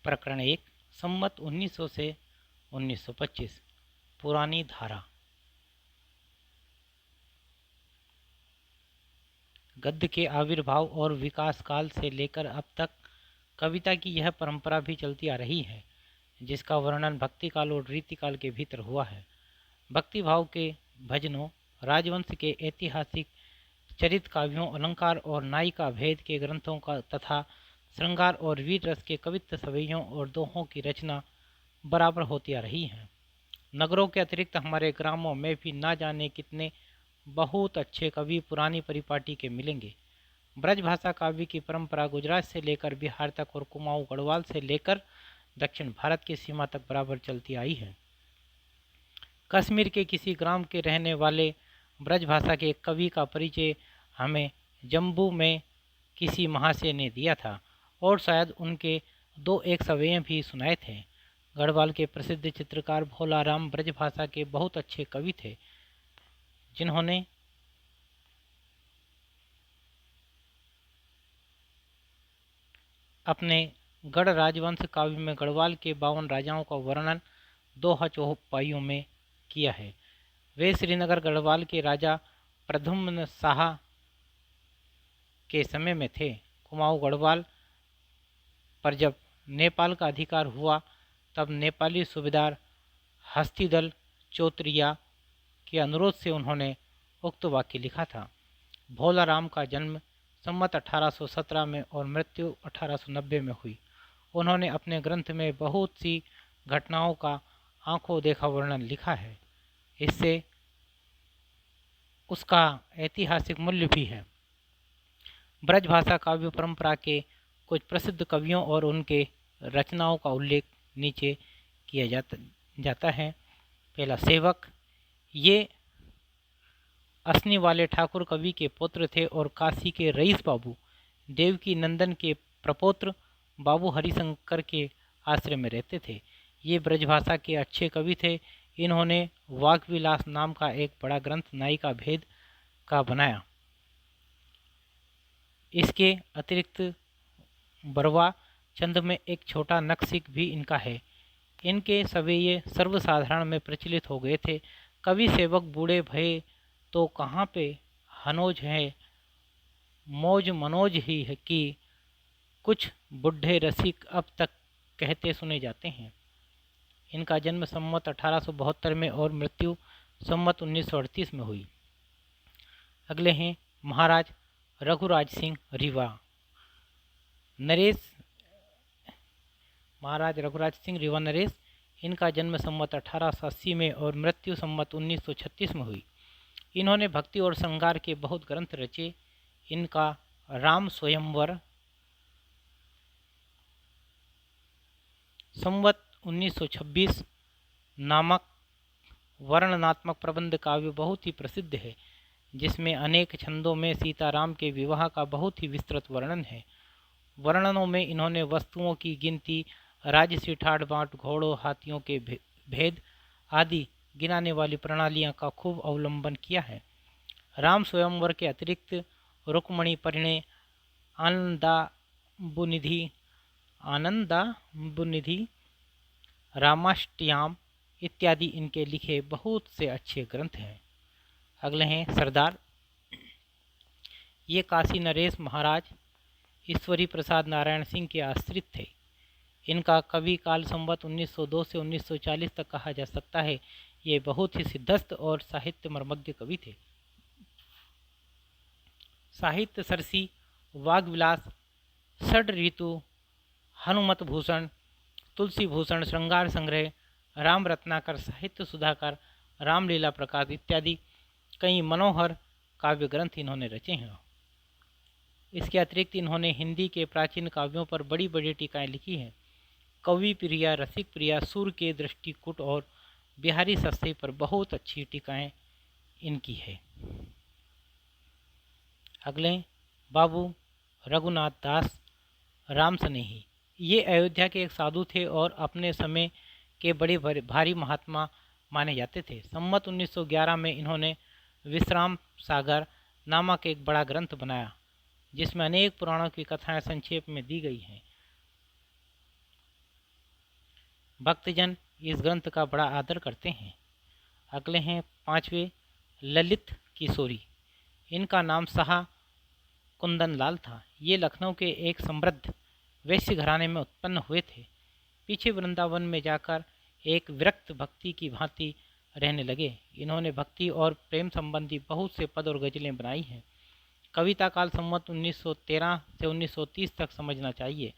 प्रकरण 1 संवत 1900 से 1925 पुरानी धारा। गद्य के आविर्भाव और विकास काल से लेकर अब तक कविता की यह परंपरा भी चलती आ रही है, जिसका वर्णन भक्ति काल और रीति काल के भीतर हुआ है। भक्ति भाव के भजनों, राजवंश के ऐतिहासिक चरित काव्यों, अलंकार और नायिका भेद के ग्रंथों का तथा श्रृंगार और वीर रस के कवित्व सवैयों और दोहों की रचना बराबर होती आ रही है। नगरों के अतिरिक्त हमारे ग्रामों में भी ना जाने कितने बहुत अच्छे कवि पुरानी परिपाटी के मिलेंगे। ब्रजभाषा काव्य की परंपरा गुजरात से लेकर बिहार तक और कुमाऊं गढ़वाल से लेकर दक्षिण भारत की सीमा तक बराबर चलती आई है। कश्मीर के किसी ग्राम के रहने वाले ब्रजभाषा के कवि का परिचय हमें जम्बू में किसी महाशय ने दिया था और शायद उनके दो एक सवें भी सुनाए थे। गढ़वाल के प्रसिद्ध चित्रकार भोलाराम ब्रजभाषा के बहुत अच्छे कवि थे, जिन्होंने अपने गढ़ राजवंश काव्य में गढ़वाल के 52 राजाओं का वर्णन दोहा चौपाइयों में किया है। वे श्रीनगर गढ़वाल के राजा प्रद्युम्न शाह के समय में थे। कुमाऊं गढ़वाल पर जब नेपाल का अधिकार हुआ तब नेपाली सूबेदार हस्तिदल चौतरिया के अनुरोध से उन्होंने उक्त वाक्य लिखा था। भोलाराम का जन्म संवत 1817 में और मृत्यु 1890 में हुई। उन्होंने अपने ग्रंथ में बहुत सी घटनाओं का आंखों देखा वर्णन लिखा है। इससे उसका ऐतिहासिक मूल्य भी है। ब्रजभाषा काव्य परंपरा के कुछ प्रसिद्ध कवियों और उनके रचनाओं का उल्लेख नीचे किया जाता है। पहला, सेवक। ये असनी वाले ठाकुर कवि के पुत्र थे और काशी के रईस बाबू देवकी नंदन के प्रपौत्र बाबू हरिशंकर के आश्रय में रहते थे। ये ब्रजभाषा के अच्छे कवि थे। इन्होंने वाग्विलास नाम का एक बड़ा ग्रंथ नायिका भेद का बनाया। इसके अतिरिक्त बरवा चंद में एक छोटा नक्सिक भी इनका है। इनके सवेये सर्वसाधारण में प्रचलित हो गए थे। कवि सेवक बूढ़े भये तो कहाँ पे हनोज है, मौज मनोज ही है कि कुछ बुढ़े रसिक अब तक कहते सुने जाते हैं। इनका जन्म संवत 1872 में और मृत्यु संवत 1938 में हुई। अगले हैं महाराज रघुराज सिंह रीवा नरेश। महाराज रघुराज सिंह रीवा नरेश, इनका जन्म संवत 1880 में और मृत्यु संवत 1936 में हुई। इन्होंने भक्ति और श्रृंगार के बहुत ग्रंथ रचे। इनका राम स्वयंवर संवत 1926 नामक वर्णनात्मक प्रबंध काव्य बहुत ही प्रसिद्ध है, जिसमें अनेक छंदों में सीताराम के विवाह का बहुत ही विस्तृत वर्णन है। वर्णनों में इन्होंने वस्तुओं की गिनती, राजसी ठाट बाट, घोड़ों हाथियों के भेद आदि गिनाने वाली प्रणालियां का खूब अवलंबन किया है। राम स्वयंवर के अतिरिक्त रुक्मणी परिणय, आनंदाबुनिधि, रामाष्टयाम इत्यादि इनके लिखे बहुत से अच्छे ग्रंथ हैं। अगले हैं सरदार। ये काशी नरेश महाराज ईश्वरी प्रसाद नारायण सिंह के आश्रित थे। इनका कवि काल संवत 1902 से 1940 तक कहा जा सकता है। ये बहुत ही सिद्धस्त और साहित्य मर्मज्ञ कवि थे। साहित्य सरसी, वाग्विलास, षड ऋतु, हनुमत भूषण, तुलसी भूषण, श्रृंगार संग्रह, राम रत्नाकर, साहित्य सुधाकर, रामलीला प्रकाश इत्यादि कई मनोहर काव्य ग्रंथ इन्होंने रचे हैं। इसके अतिरिक्त इन्होंने हिंदी के प्राचीन काव्यों पर बड़ी बड़ी टीकाएं लिखी हैं। कवि प्रिया, रसिक प्रिया, सूर के दृष्टिकूट और बिहारी सस्ते पर बहुत अच्छी टीकाएं इनकी है। अगले बाबू रघुनाथ दास राम स्नेही। ये अयोध्या के एक साधु थे और अपने समय के बड़े भारी महात्मा माने जाते थे। संवत 1911 में इन्होंने विश्राम सागर नामक एक बड़ा ग्रंथ बनाया, जिसमें अनेक पुराणों की कथाएं संक्षेप में दी गई हैं। भक्तजन इस ग्रंथ का बड़ा आदर करते हैं। अगले हैं 5वें ललित किशोरी। इनका नाम शाह कुंदन लाल था। ये लखनऊ के एक समृद्ध वैश्य घराने में उत्पन्न हुए थे। पीछे वृंदावन में जाकर एक विरक्त भक्ति की भांति रहने लगे। इन्होंने भक्ति और प्रेम संबंधी बहुत से पद और गजलें बनाई हैं। कविता काल संवत 1913 से 1930 तक समझना चाहिए।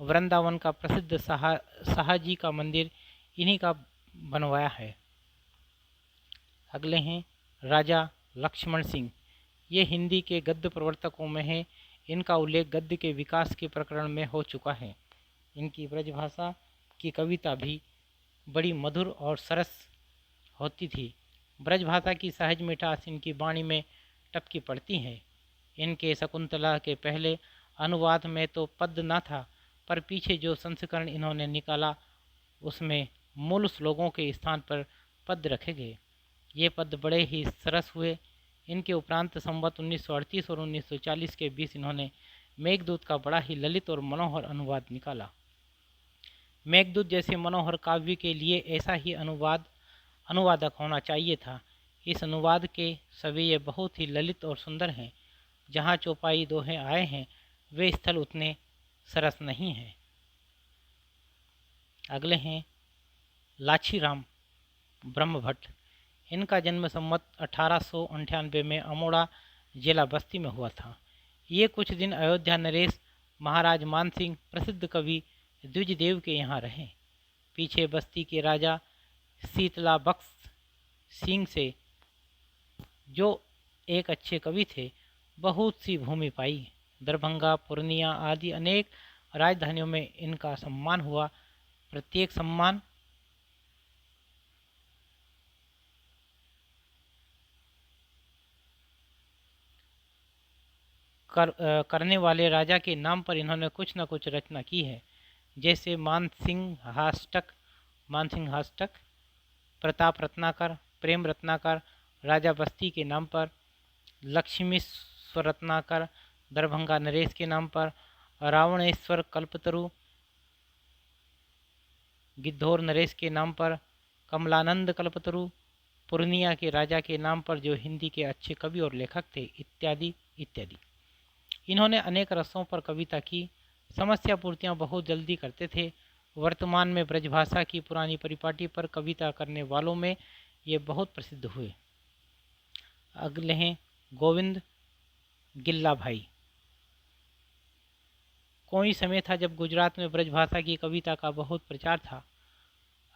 वृंदावन का प्रसिद्ध शाहजी का मंदिर इन्हीं का बनवाया है। अगले हैं राजा लक्ष्मण सिंह। ये हिंदी के गद्य प्रवर्तकों में हैं। इनका उल्लेख गद्य के विकास के प्रकरण में हो चुका है। इनकी ब्रजभाषा की कविता भी बड़ी मधुर और सरस होती थी। ब्रजभाषा की सहज मिठास इनकी वाणी में टपकी पड़ती है। इनके शकुंतला के पहले अनुवाद में तो पद न था, पर पीछे जो संस्करण इन्होंने निकाला उसमें मूल श्लोकों के स्थान पर पद रखे गए। ये पद बड़े ही सरस हुए। इनके उपरांत संवत 1938 और 1940 के बीच इन्होंने मेघदूत का बड़ा ही ललित और मनोहर अनुवाद निकाला। मेघदूत जैसे मनोहर काव्य के लिए ऐसा ही अनुवादक होना चाहिए था। इस अनुवाद के सवैये बहुत ही ललित और सुंदर हैं। जहाँ चौपाई दोहे आए हैं वे स्थल उतने सरस नहीं हैं। अगले हैं लाछीराम ब्रह्मभट्ट। इनका जन्म संवत 1898 में अमोड़ा जिला बस्ती में हुआ था। ये कुछ दिन अयोध्या नरेश महाराज मानसिंह प्रसिद्ध कवि द्विजदेव के यहाँ रहे। पीछे बस्ती के राजा शीतला बख्श सिंह से, जो एक अच्छे कवि थे, बहुत सी भूमि पाई। दरभंगा, पूर्णिया आदि अनेक राजधानियों में इनका सम्मान हुआ। प्रत्येक सम्मान करने वाले राजा के नाम पर इन्होंने कुछ न कुछ रचना की है। जैसे मानसिंहाष्टक, प्रताप रत्नाकर, प्रेम रत्नाकर राजा बस्ती के नाम पर, लक्ष्मीश्वर रत्नाकर दरभंगा नरेश के नाम पर, रावणेश्वर कल्पतरु गिद्धौर नरेश के नाम पर, कमलानंद कल्पतरु पूर्णिया के राजा के नाम पर जो हिंदी के अच्छे कवि और लेखक थे, इत्यादि इत्यादि। इन्होंने अनेक रसों पर कविता की। समस्या पूर्तियाँ बहुत जल्दी करते थे। वर्तमान में ब्रजभाषा की पुरानी परिपाटी पर कविता करने वालों में ये बहुत प्रसिद्ध हुए। अगले हैं गोविंद गिल्ला भाई। कोई समय था जब गुजरात में ब्रजभाषा की कविता का बहुत प्रचार था।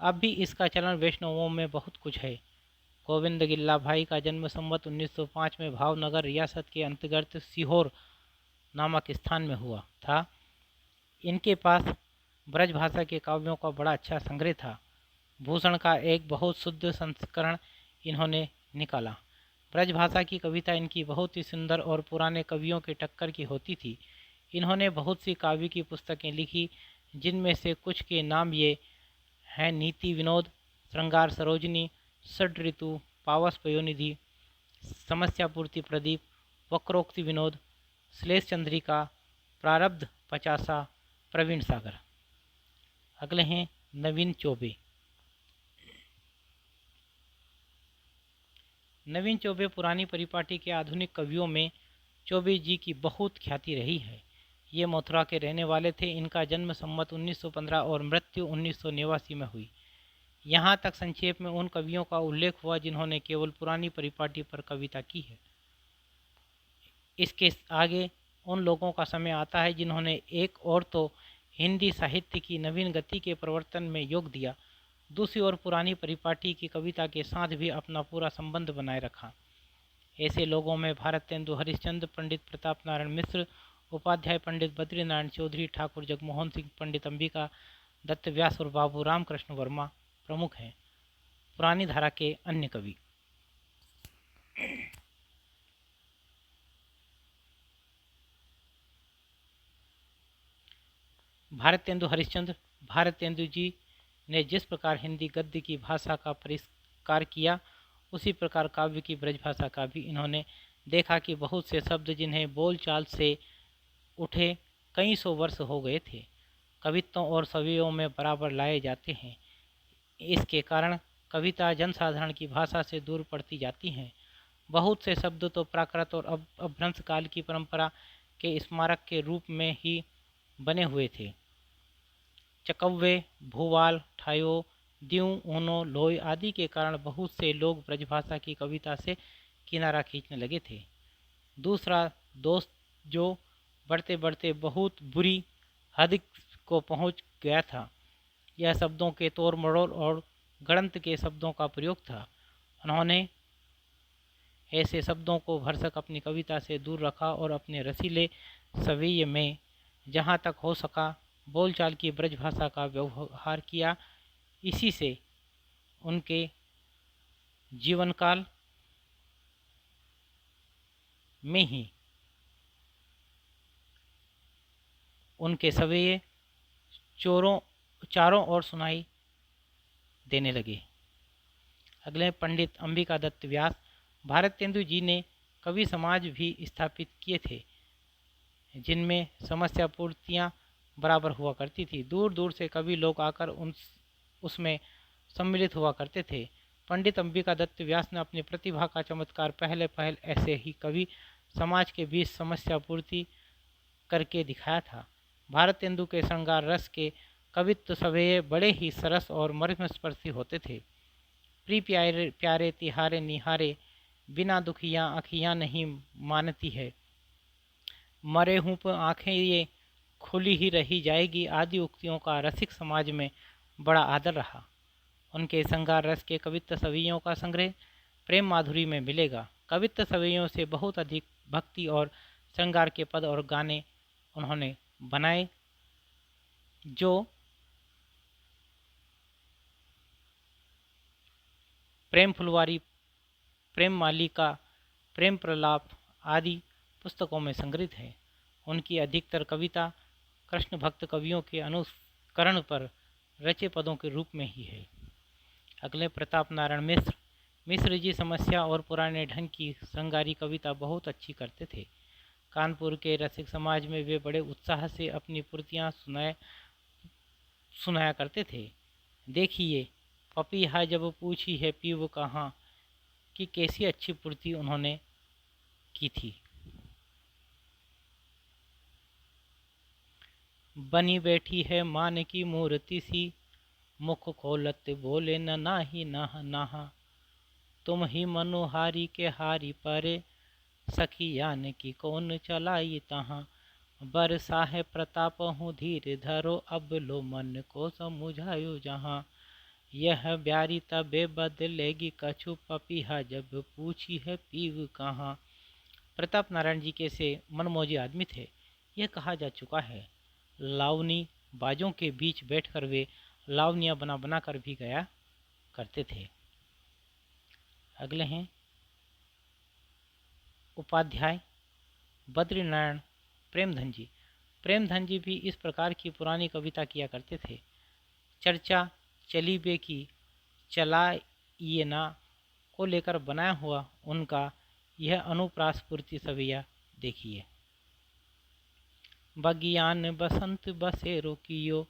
अब भी इसका चलन वैष्णवों में बहुत कुछ है। गोविंद गिल्ला भाई का जन्म संवत 1905 में भावनगर रियासत के अंतर्गत सीहोर नामक स्थान में हुआ था। इनके पास ब्रजभाषा के काव्यों का बड़ा अच्छा संग्रह था। भूषण का एक बहुत शुद्ध संस्करण इन्होंने निकाला। ब्रजभाषा की कविता इनकी बहुत ही सुंदर और पुराने कवियों के टक्कर की होती थी। इन्होंने बहुत सी काव्य की पुस्तकें लिखी, जिनमें से कुछ के नाम ये हैं: नीति विनोद, श्रृंगार सरोजनी, षड ऋतु, पावस पयोनिधि, समस्या पूर्ति प्रदीप, वक्रोक्ति विनोद, श्लेष चंद्रिका, प्रारब्ध पचासा, प्रवीण सागर। अगले हैं नवीन चौबे। नवीन चौबे पुरानी परिपाटी के आधुनिक कवियों में चौबे जी की बहुत ख्याति रही है। ये मथुरा के रहने वाले थे। इनका जन्म संवत 1915 और मृत्यु 1989 में हुई। यहाँ तक संक्षेप में उन कवियों का उल्लेख हुआ जिन्होंने केवल पुरानी परिपाटी पर कविता की है। इसके आगे उन लोगों का समय आता है जिन्होंने एक और तो हिंदी साहित्य की नवीन गति के प्रवर्तन में योग दिया, दूसरी ओर पुरानी परिपाटी की कविता के साथ भी अपना पूरा संबंध बनाए रखा। ऐसे लोगों में भारतेंदु हरिश्चंद्र, पंडित प्रताप नारायण मिश्र उपाध्याय, पंडित बद्रीनारायण चौधरी, ठाकुर जगमोहन सिंह, पंडित अंबिका दत्त व्यास और बाबू रामकृष्ण वर्मा प्रमुख हैं। पुरानी धारा के अन्य कवि भारतेंदु हरिश्चंद्र। भारतेंदु जी ने जिस प्रकार हिंदी गद्य की भाषा का परिष्कार किया, उसी प्रकार काव्य की ब्रजभाषा का भी इन्होंने देखा कि बहुत से शब्द जिन्हें बोलचाल से उठे कई सौ वर्ष हो गए थे, कवित्वों और सवियों में बराबर लाए जाते हैं। इसके कारण कविता जनसाधारण की भाषा से दूर पड़ती जाती हैं। बहुत से शब्द तो प्राकृत और अपभ्रंश काल की परंपरा के स्मारक के रूप में ही बने हुए थे। चकव्वे, भूवाल, ठायो, द्यू, ऊनो, लोई आदि के कारण बहुत से लोग ब्रजभाषा की कविता से किनारा खींचने लगे थे। दूसरा दोस्त जो बढ़ते बढ़ते बहुत बुरी हद को पहुंच गया था, यह शब्दों के तोड़ मरोड़ और गणंत के शब्दों का प्रयोग था। उन्होंने ऐसे शब्दों को भरसक अपनी कविता से दूर रखा और अपने रसीले सवेये में जहाँ तक हो सका बोलचाल की ब्रजभाषा का व्यवहार किया। इसी से उनके जीवनकाल में ही उनके सवेये चारों ओर सुनाई देने लगे। अगले पंडित अंबिका दत्त व्यास। भारतेंदु जी ने कवि समाज भी स्थापित किए थे, जिनमें समस्या पूर्तियाँ बराबर हुआ करती थी। दूर दूर से कवि लोग आकर उसमें सम्मिलित हुआ करते थे। पंडित अंबिका दत्त व्यास ने अपनी प्रतिभा का चमत्कार पहले ऐसे ही कवि समाज के बीच समस्या पूर्ति करके दिखाया था। भारतेंदु के श्रृंगार रस के कवित्व सवेये बड़े ही सरस और मर्मस्पर्शी होते थे। प्री प्यारे प्यारे तिहारे निहारे, बिना दुखियाँ आँखियाँ नहीं मानती है, मरे हूँ पर आँखें ये खुली ही रही जाएगी आदि उक्तियों का रसिक समाज में बड़ा आदर रहा। उनके श्रृंगार रस के कवित्व सवैयों का संग्रह प्रेम माधुरी में मिलेगा। कवित्व सवैयों से बहुत अधिक भक्ति और श्रृंगार के पद और गाने उन्होंने बनाए, जो प्रेम फुलवारी, प्रेम मालिका, प्रेम प्रलाप आदि पुस्तकों में संग्रहित है। उनकी अधिकतर कविता कृष्ण भक्त कवियों के अनुकरण पर रचे पदों के रूप में ही है। अगले प्रताप नारायण मिश्र। मिश्र जी समस्या और पुराने ढंग की श्रृंगारी कविता बहुत अच्छी करते थे। कानपुर के रसिक समाज में वे बड़े उत्साह से अपनी पूर्तियाँ सुनाया करते थे। देखिए पपीहा जब पूछी है पीव कहाँ, कि कैसी अच्छी पूर्ति उन्होंने की थी। बनी बैठी है मान की मूर्ति सी, मुख खोलत बोले न नाही नाह नाहा, तुम ही मनोहारी के हारी परे, सखियान की कौन चलाई तहाँ, बरसा है प्रताप हूँ धीर धरो, अब लो मन को समुझायो जहाँ, यह ब्यारी तबे बदलेगी कछु, पपीहा जब पूछी है पीव कहाँ। प्रताप नारायण जी कैसे मनमौजी आदमी थे, यह कहा जा चुका है। लावनी बाजों के बीच बैठकर वे लावनियाँ बना बना कर भी गाया करते थे। अगले हैं उपाध्याय बद्रीनारायण प्रेमधन जी। प्रेमधन जी भी इस प्रकार की पुरानी कविता किया करते थे। चर्चा चली बे की चलाइए ना को लेकर बनाया हुआ उनका यह अनुप्रास पूर्ति सवैया देखिए। बगियान बसंत बसेरो कियो,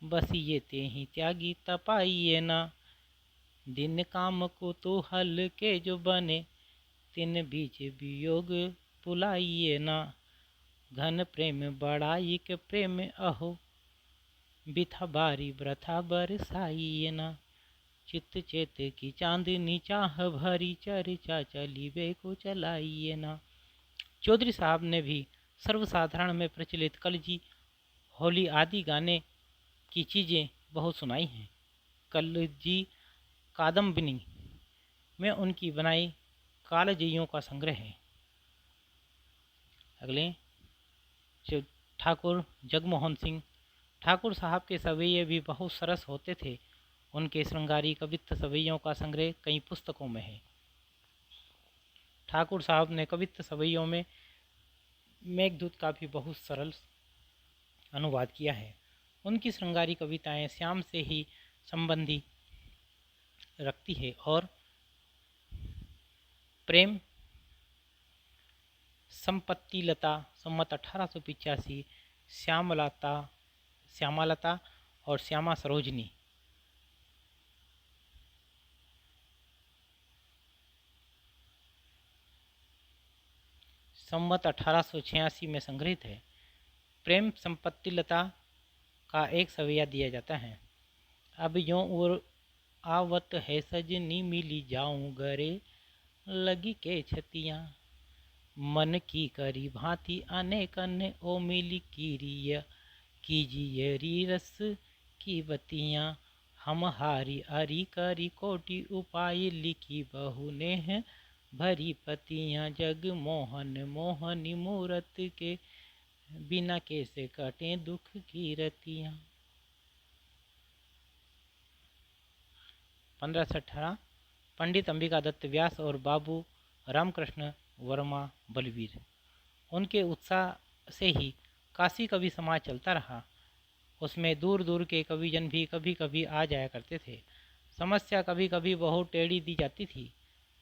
बसिए ते ही त्यागी तपाइए ना, दिन काम को तो हल के जो बने, तिन बीच वियोग पुलाइए ना, घन प्रेम बड़ाई के प्रेम अहो, बिथा बारी व्रथा बरसाइए ना, चित्त चेत की चांदनी चाह भरी, चर्चा चली बे को चलाइए ना। चौधरी साहब ने भी सर्वसाधारण में प्रचलित कलजी, होली आदि गाने की चीज़ें बहुत सुनाई हैं। कलजी कादम्बिनी में उनकी बनाई कालजइयों का संग्रह है। अगले ठाकुर जगमोहन सिंह। ठाकुर साहब के सवैये भी बहुत सरस होते थे। उनके श्रृंगारी कवित्व सवैयों का संग्रह कई पुस्तकों में है। ठाकुर साहब ने कवित्व सवैयों में मेघदूत का भी बहुत सरल अनुवाद किया है। उनकी श्रृंगारी कविताएं श्याम से ही संबंधी रखती है और प्रेम संपत्ति लता सम्मत 1885, श्यामलता और श्यामा सरोजनी संवत 1886 में संग्रहित है। प्रेम संपत्ति लता का एक सवैया दिया जाता है। अब यों और आवत है सजनी मिली जाऊं गरे, लगी के छतियाँ मन की करी भांति अनेक अन्य ओ मिली कीरिय, कीजिए री रस की बतियाँ हम हारी अरी करी कोटि उपाय लिखी बहु ने हैं भरी पतियाँ जग मोहन मोहनी मूरत के बिना कैसे कटे दुख की रतियाँ। 15 से 18 पंडित अंबिका दत्त व्यास और बाबू रामकृष्ण वर्मा बलवीर। उनके उत्साह से ही काशी कवि समाज चलता रहा। उसमें दूर दूर के कविजन भी कभी कभी आ जाया करते थे। समस्या कभी कभी बहुत टेढ़ी दी जाती थी,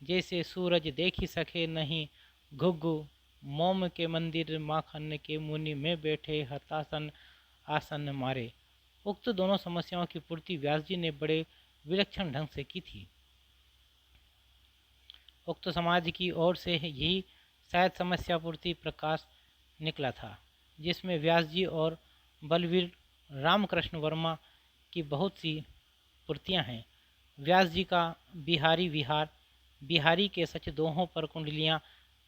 जैसे सूरज देख ही सके नहीं घुग्गू, मोम के मंदिर माखन के मुनि में बैठे हतासन आसन मारे। उक्त दोनों समस्याओं की पूर्ति व्यास जी ने बड़े विलक्षण ढंग से की थी। उक्त समाज की ओर से यही शायद समस्या पूर्ति प्रकाश निकला था, जिसमें व्यास जी और बलवीर रामकृष्ण वर्मा की बहुत सी पूर्तियां हैं। व्यास जी का बिहारी विहार, बिहारी के सच दोहों पर कुंडलियां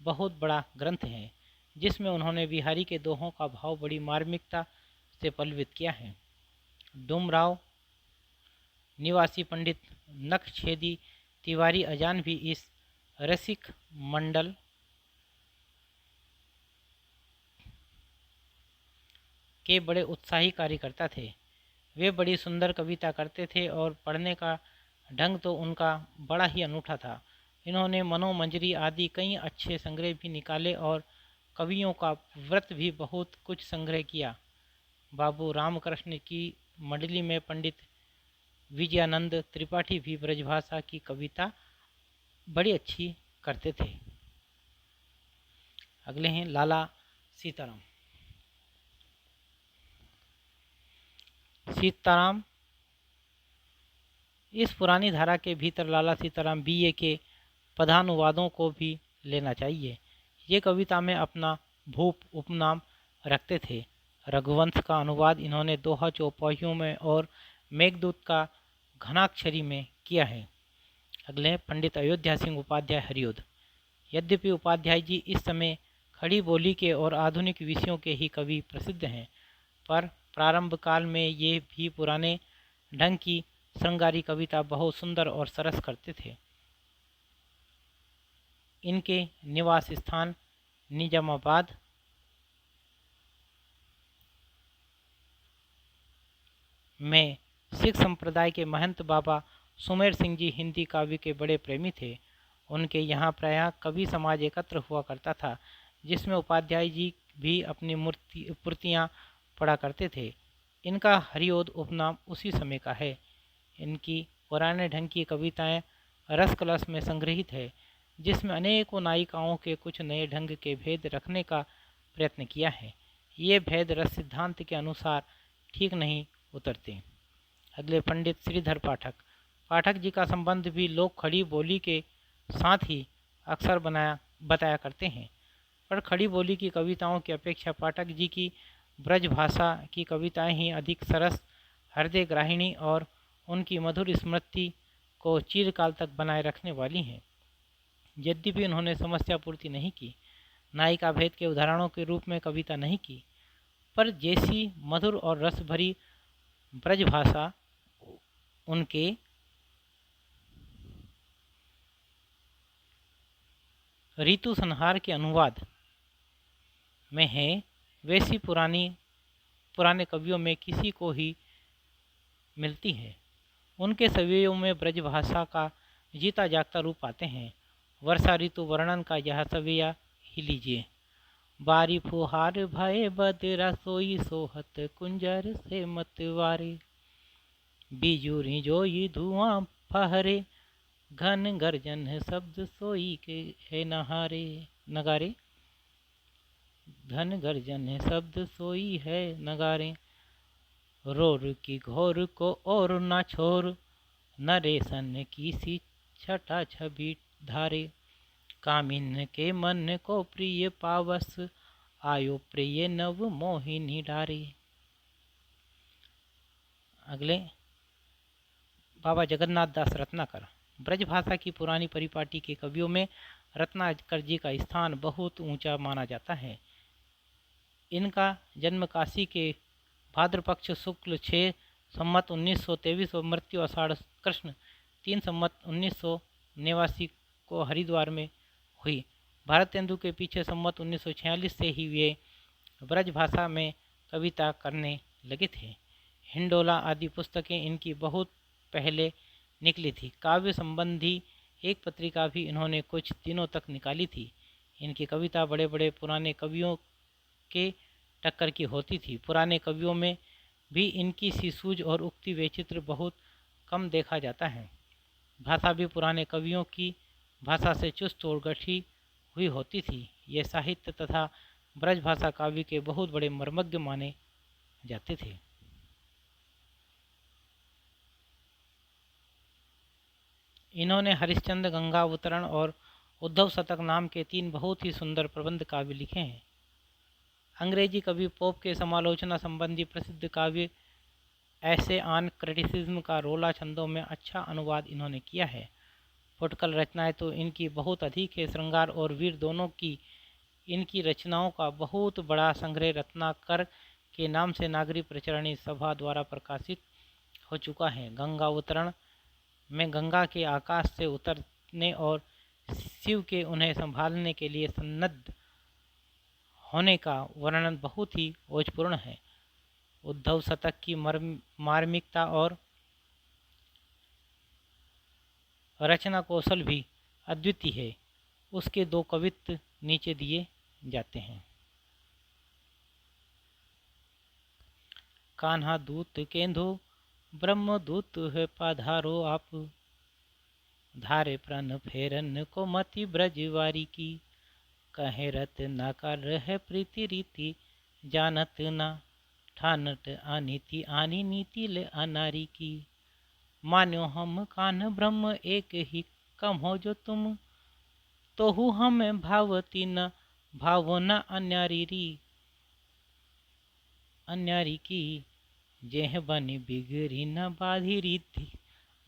बहुत बड़ा ग्रंथ है, जिसमें उन्होंने बिहारी के दोहों का भाव बड़ी मार्मिकता से पल्लवित किया है। डुमराव निवासी पंडित नखछेदी तिवारी अजान भी इस रसिक मंडल के बड़े उत्साही कार्यकर्ता थे। वे बड़ी सुंदर कविता करते थे और पढ़ने का ढंग तो उनका बड़ा ही अनूठा था। इन्होंने मनोमंजरी आदि कई अच्छे संग्रह भी निकाले और कवियों का व्रत भी बहुत कुछ संग्रह किया। बाबू रामकृष्ण की मंडली में पंडित विजयानंद त्रिपाठी भी ब्रजभाषा की कविता बड़ी अच्छी करते थे। अगले हैं लाला सीताराम। सीताराम इस पुरानी धारा के भीतर लाला सीताराम बीए के पदानुवादों को भी लेना चाहिए। ये कविता में अपना भूप उपनाम रखते थे। रघुवंश का अनुवाद इन्होंने दोहा चौपाइयों में और मेघदूत का घनाक्षरी में किया है। अगले हैं पंडित अयोध्या सिंह उपाध्याय हरिओद। यद्यपि उपाध्याय जी इस समय खड़ी बोली के और आधुनिक विषयों के ही कवि प्रसिद्ध हैं, पर प्रारंभ काल में ये भी पुराने ढंग की श्रृंगारी कविता बहुत सुंदर और सरस करते थे। इनके निवास स्थान निजामाबाद में सिख संप्रदाय के महंत बाबा सुमेर सिंह जी हिंदी काव्य के बड़े प्रेमी थे। उनके यहाँ प्रायः कवि समाज एकत्र हुआ करता था, जिसमें उपाध्याय जी भी अपनी पूर्तियाँ पढ़ा करते थे। इनका हरिओद उपनाम उसी समय का है। इनकी पुराने ढंग की कविताएं रस कलश में संग्रहित है, जिसमें अनेकों नायिकाओं के कुछ नए ढंग के भेद रखने का प्रयत्न किया है। ये भेद रस सिद्धांत के अनुसार ठीक नहीं उतरते। अगले पंडित श्रीधर पाठक। पाठक जी का संबंध भी लोग खड़ी बोली के साथ ही अक्सर बताया करते हैं, पर खड़ी बोली की कविताओं की अपेक्षा पाठक जी की ब्रज भाषा की कविताएं ही अधिक सरस, हृदय ग्राहिणी और उनकी मधुर स्मृति को चिरकाल तक बनाए रखने वाली हैं। यद्यपि उन्होंने समस्या पूर्ति नहीं की, नायिका भेद के उदाहरणों के रूप में कविता नहीं की, पर जैसी मधुर और रस भरी ब्रजभाषा उनके ऋतु संहार के अनुवाद में है, वैसी पुराने कवियों में किसी को ही मिलती है। उनके सवैयों में ब्रजभाषा का जीता जागता रूप आते हैं। वर्षा ऋतु वर्णन का यह सवैया ही लीजिए। बारी फुहार भय बदरा सोई सोहत कुंजर से मतवारे, बिजुरी जोई धुआं फहरे, घन गर्जन है शब्द सोई के है नगारे, घन गर्जन है शब्द सोई है नगारे, रोर की घोर को और न छोर, नरेशन की सी छटा छवि धारे, कामिन के मन को प्रिय पावस, आयो प्रिय नव मोहिनी डारे। अगले बाबा जगन्नाथ दास रत्नाकर। ब्रज भाषा की पुरानी परिपाटी के कवियों में रत्नाकर जी का स्थान बहुत ऊंचा माना जाता है। इनका जन्म काशी के भाद्र पक्ष शुक्ल 6 संमत 1923 और मृत्यु आषाढ़ कृष्ण 3 संमत 1989 को हरिद्वार में हुई। भारतेंदु के पीछे संमत 1946 से ही वे ब्रज भाषा में कविता करने लगे थे। हिंडोला आदि पुस्तकें इनकी बहुत पहले निकली थी। काव्य संबंधी एक पत्रिका भी इन्होंने कुछ दिनों तक निकाली थी। इनकी कविता बड़े बड़े पुराने कवियों के टक्कर की होती थी। पुराने कवियों में भी इनकी सी सूझ और उक्ति वैचित्र बहुत कम देखा जाता है। भाषा भी पुराने कवियों की भाषा से चुस्त और गठी हुई होती थी। ये साहित्य तथा ब्रज भाषा काव्य के बहुत बड़े मर्मज्ञ माने जाते थे। इन्होंने हरिश्चंद्र, गंगा अवतरण और उद्धव शतक नाम के 3 बहुत ही सुंदर प्रबंध काव्य लिखे हैं। अंग्रेजी कवि पोप के समालोचना संबंधी प्रसिद्ध काव्य ऐसे ऑन क्रिटिसिज्म का रोला छंदों में अच्छा अनुवाद इन्होंने किया है। फुटकल रचनाएं तो इनकी बहुत अधिक है। श्रृंगार और वीर दोनों की इनकी रचनाओं का बहुत बड़ा संग्रह रत्नाकर के नाम से नागरिक प्रचरणी सभा द्वारा प्रकाशित हो चुका है। गंगा अवतरण में गंगा के आकाश से उतरने और शिव के उन्हें संभालने के लिए सन्नद्ध होने का वर्णन बहुत ही ओजपूर्ण है। उद्धव शतक की मार्मिकता और रचना कौशल भी अद्वितीय है। उसके 2 कवित्व नीचे दिए जाते हैं। कान्हा दूत केंदो ब्रह्मदूत है पधारो आप, धारे प्राण फेरन को मति ब्रजवारी की, कहे रत नाकार है प्रीति रीति, जानत ना ठानट अनीति आनी नीति ले अनारी की। मान्यो हम कान्ह ब्रह्म एक ही कम हो जो तुम, तोहु हमें भावती न भावो न अन्यारी की। जेह बनी बिगड़ी न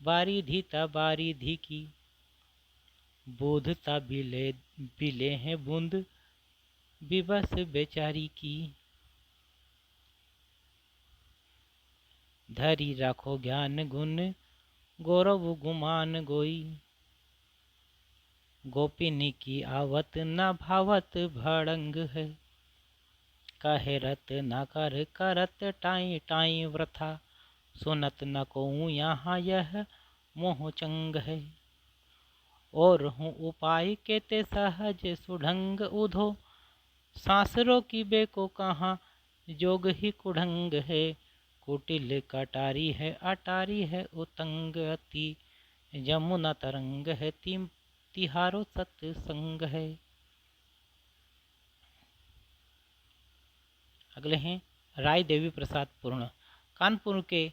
बारिधि ता बारिधि की, बोधता बिले हैं बूंद विवश बेचारी की। धरी राखो ज्ञान गुण गौरव गुमान गोई, गोपिनी की आवत न भावत भड़ंग है, कहे रत न करत टाई टाई व्रथा, सुनत न को यहाँ यह मोह चंग है। और हूँ उपाय के ते सहज सुढंग उधो, सांसरों की बेको कहाँ जोग ही कुढंग है। कुटिल कटारी है अटारी है उतंग अति, जमुना तरंग है तिहारो सत्संग है। अगले हैं राय देवी प्रसाद पूर्ण। कानपुर के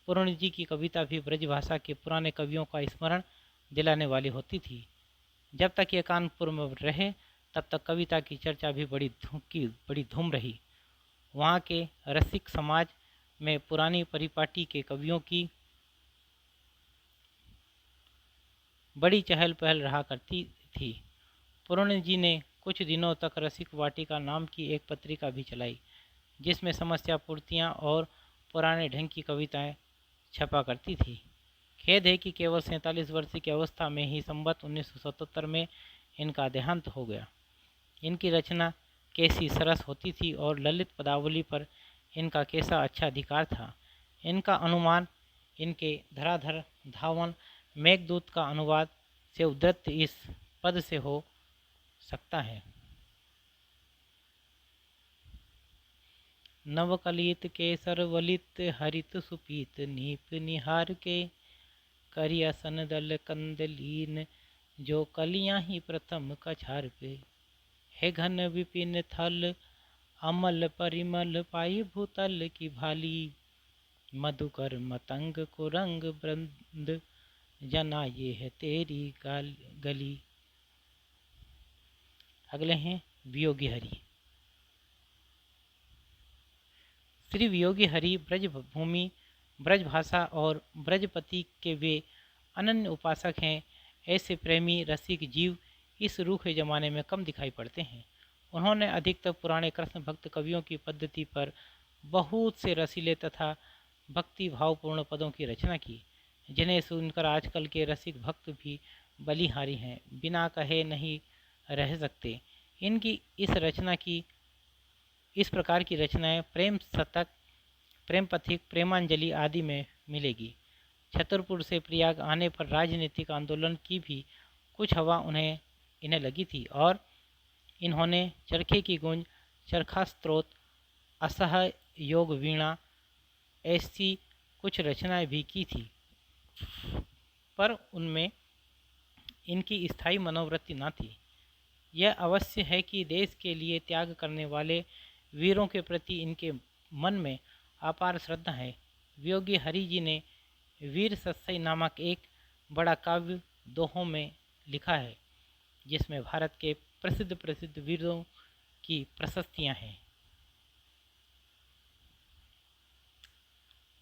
पूर्ण जी की कविता भी ब्रज भाषा के पुराने कवियों का स्मरण दिलाने वाली होती थी। जब तक ये कानपुर में रहे तब तक कविता की चर्चा भी बड़ी धूम रही। वहाँ के रसिक समाज में पुरानी परिपाटी के कवियों की बड़ी चहल पहल रहा करती थी। पूर्ण जी ने कुछ दिनों तक रसिक वाटिका नाम की एक पत्रिका भी चलाई, जिसमें समस्या पूर्तियाँ और पुराने ढंग की कविताएं छपा करती थी। खेद है कि केवल 47 वर्ष की अवस्था में ही संवत 1977 में इनका देहांत हो गया। इनकी रचना कैसी सरस होती थी और ललित पदावली पर इनका कैसा अच्छा अधिकार था। इनका अनुमान इनके धराधर धावन मेघदूत का अनुवाद से उद्धृत इस पद से हो सकता है। नवकलित केसर वलित हरित सुपीत नीप निहार के, करियासन दल कंदलीन जो कलियां ही प्रथम कछार पे। हे घन विपिन थल अमल परिमल पाई भूतल की भाली, मधुकर मतंग को रंग बृंद जना ये है तेरी गली। अगले हैं वियोगी हरि। श्री वियोगी हरि ब्रज भूमि, ब्रज भाषा और ब्रजपति के वे अनन्य उपासक हैं। ऐसे प्रेमी रसिक जीव इस रूखे जमाने में कम दिखाई पड़ते हैं। उन्होंने अधिकतर पुराने कृष्ण भक्त कवियों की पद्धति पर बहुत से रसीले तथा भक्ति भावपूर्ण पदों की रचना की, जिन्हें सुनकर आजकल के रसिक भक्त भी बलिहारी हैं, बिना कहे नहीं रह सकते। इनकी इस प्रकार की रचनाएं प्रेम शतक, प्रेम पथिक, प्रेमांजलि आदि में मिलेगी। छतरपुर से प्रयाग आने पर राजनीतिक आंदोलन की भी कुछ हवा इन्हें लगी थी और इन्होंने चरखे की गूंज, चरखा स्त्रोत, असहयोग वीणा ऐसी कुछ रचनाएं भी की थी, पर उनमें इनकी स्थायी मनोवृत्ति न थी। यह अवश्य है कि देश के लिए त्याग करने वाले वीरों के प्रति इनके मन में अपार श्रद्धा है। वियोगी हरि जी ने वीर सत्सई नामक एक बड़ा काव्य दोहों में लिखा है, जिसमें भारत के प्रसिद्ध प्रसिद्ध वीरों की प्रशस्तियां हैं।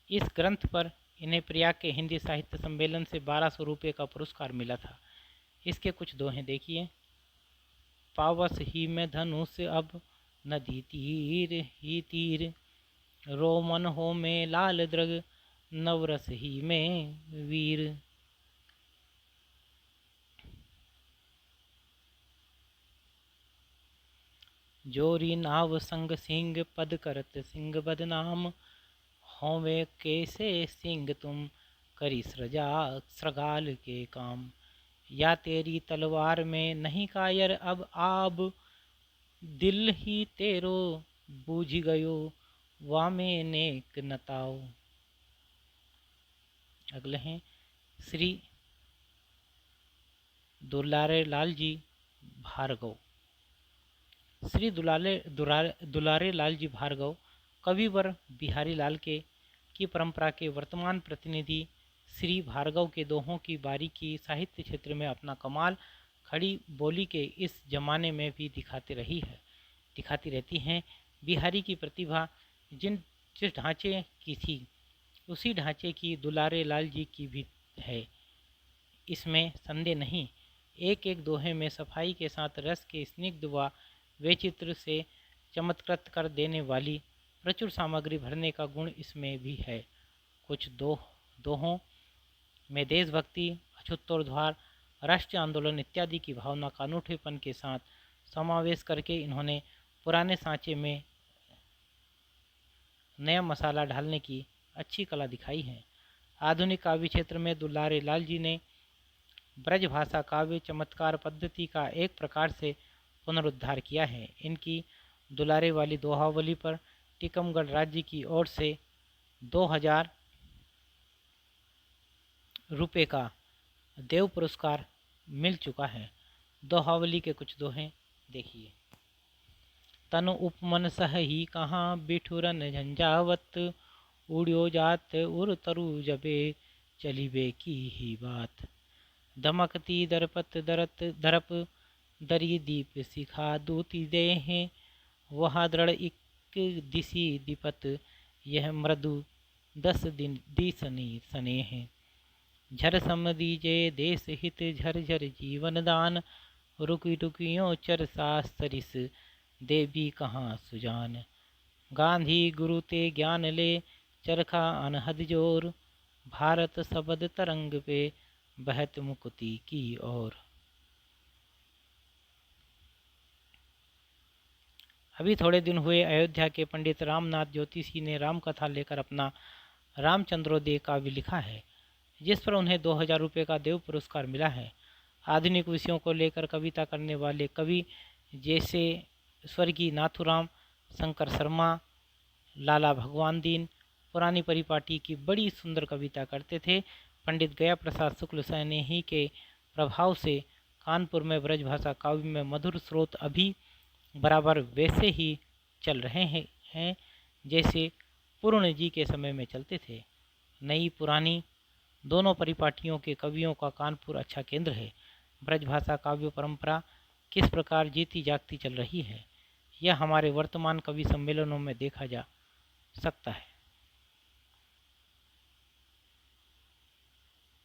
इस ग्रंथ पर इन्हें प्रयाग के हिंदी साहित्य सम्मेलन से 1200 रुपये का पुरस्कार मिला था। इसके कुछ दोहे देखिए। पावस ही में धनुष अब नदी तीर ही तीर, रोमन हो में लाल द्रग नवरस ही में वीर। जोरी नाव संग सिंह पद करत सिंह बदनाम, होवे कैसे सिंह तुम करी सृगाल के काम। या तेरी तलवार में नहीं कायर अब आब, दिल ही तेरो बूझ गयो वामे नेक नताओ। अगले हैं श्री दुलारे लाल जी भार्गव। श्री दुलारे लाल जी भार्गव कविवर बिहारी लाल की परंपरा के वर्तमान प्रतिनिधि श्री भार्गव के दोहों की बारीकी साहित्य क्षेत्र में अपना कमाल खड़ी बोली के इस जमाने में भी दिखाती रहती हैं। बिहारी की प्रतिभा जिस ढांचे की थी, उसी ढांचे की दुलारे लाल जी की भी है, इसमें संदेह नहीं। एक एक दोहे में सफाई के साथ रस के स्निग्ध व वैचित्र से चमत्कृत कर देने वाली प्रचुर सामग्री भरने का गुण इसमें भी है। कुछ दोहों में देशभक्ति, अछूतोद्धार, राष्ट्रीय आंदोलन इत्यादि की भावना का अनूठेपन के साथ समावेश करके इन्होंने पुराने सांचे में नया मसाला डालने की अच्छी कला दिखाई है। आधुनिक काव्य क्षेत्र में दुलारे लाल जी ने ब्रजभाषा काव्य चमत्कार पद्धति का एक प्रकार से पुनरुद्धार किया है। इनकी दुलारे वाली दोहावली पर टीकमगढ़ राज्य की ओर से 2000 रुपये का देव पुरस्कार मिल चुका है। दोहावली के कुछ दोहे देखिए। तनु उपमन सह ही कहाँ बिठुरन झंझावत, उड़ियो जात उर तरु जबे चलिबे की ही बात। दमकती दरपत दरप दरी दीप सिखा दूती दे हैं, वह दृढ़ इक दिसी दीपत यह मृदु 10 दिन दीसनी सने हैं। झर सम दीजे देश हित झर झर जीवन दान, रुकी रुकियों चर सास सरिस देवी कहाँ सुजान। गांधी गुरु ते ज्ञान ले चरखा अनहद जोर, भारत सबद तरंग पे बहत मुक्ति की ओर। अभी थोड़े दिन हुए अयोध्या के पंडित रामनाथ ज्योतिषी ने राम कथा लेकर अपना रामचंद्रोदय काव्य लिखा है, जिस पर उन्हें 2000 रुपये का देव पुरस्कार मिला है। आधुनिक विषयों को लेकर कविता करने वाले कवि जैसे स्वर्गीय नाथुराम, शंकर शर्मा, लाला भगवान दीन पुरानी परिपाटी की बड़ी सुंदर कविता करते थे। पंडित गया प्रसाद शुक्ल सनेही के प्रभाव से कानपुर में ब्रजभाषा काव्य में मधुर स्रोत अभी बराबर वैसे ही चल रहे हैं जैसे पूर्ण जी के समय में चलते थे। नई पुरानी दोनों परिपाटियों के कवियों का कानपुर अच्छा केंद्र है। ब्रजभाषा काव्य परंपरा किस प्रकार जीती जागती चल रही है, यह हमारे वर्तमान कवि सम्मेलनों में देखा जा सकता है।